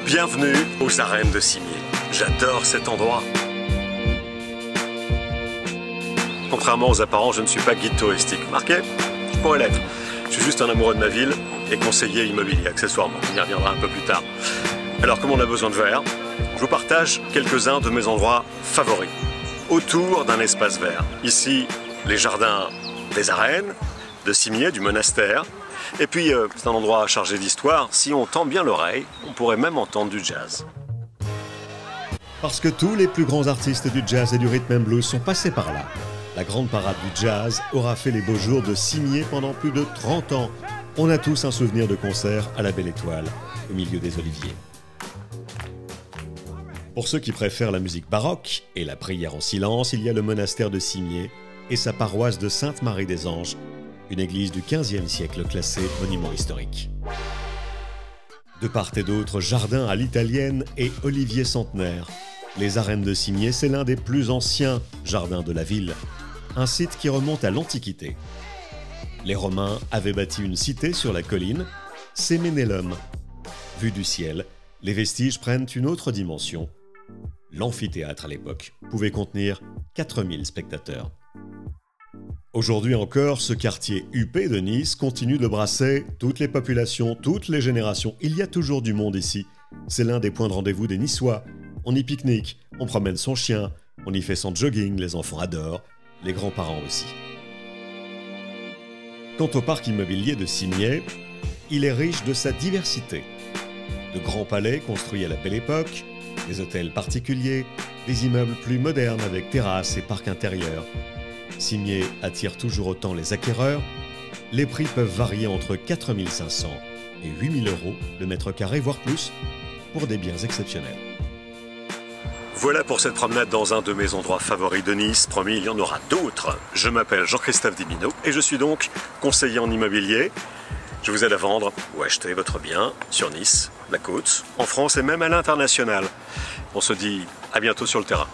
Bienvenue aux arènes de Cimiez. J'adore cet endroit. Contrairement aux apparents, je ne suis pas guide touristique. Marqué, je pourrais l'être. Je suis juste un amoureux de ma ville et conseiller immobilier accessoirement. On y reviendra un peu plus tard. Alors comme on a besoin de verre, je vous partage quelques-uns de mes endroits favoris. Autour d'un espace vert. Ici, les jardins des arènes, de Cimiez, du monastère. Et puis, c'est un endroit chargé d'histoire. Si on tend bien l'oreille, on pourrait même entendre du jazz. Parce que tous les plus grands artistes du jazz et du rhythm and blues sont passés par là. La grande parade du jazz aura fait les beaux jours de Cimiez pendant plus de 30 ans. On a tous un souvenir de concert à la Belle Étoile, au milieu des oliviers. Pour ceux qui préfèrent la musique baroque et la prière en silence, il y a le monastère de Cimiez et sa paroisse de Sainte-Marie-des-Anges, une église du XVe siècle classée monument historique. De part et d'autre, jardin à l'italienne et olivier centenaire. Les arènes de Cimiez, c'est l'un des plus anciens jardins de la ville, un site qui remonte à l'Antiquité. Les Romains avaient bâti une cité sur la colline, Semenellum. Vu du ciel, les vestiges prennent une autre dimension. L'amphithéâtre à l'époque pouvait contenir 4000 spectateurs. Aujourd'hui encore, ce quartier huppé de Nice continue de brasser toutes les populations, toutes les générations. Il y a toujours du monde ici. C'est l'un des points de rendez-vous des Niçois. On y pique-nique, on promène son chien, on y fait son jogging, les enfants adorent, les grands-parents aussi. Quant au parc immobilier de Cimiez, il est riche de sa diversité. De grands palais construits à la Belle Époque, des hôtels particuliers, des immeubles plus modernes avec terrasses et parcs intérieurs. Cimiez attire toujours autant les acquéreurs. Les prix peuvent varier entre 4 500 et 8 000 € le mètre carré, voire plus, pour des biens exceptionnels. Voilà pour cette promenade dans un de mes endroits favoris de Nice. Promis, il y en aura d'autres. Je m'appelle Jean-Christophe Dimino et je suis donc conseiller en immobilier. Je vous aide à vendre ou acheter votre bien sur Nice, la côte, en France et même à l'international. On se dit à bientôt sur le terrain.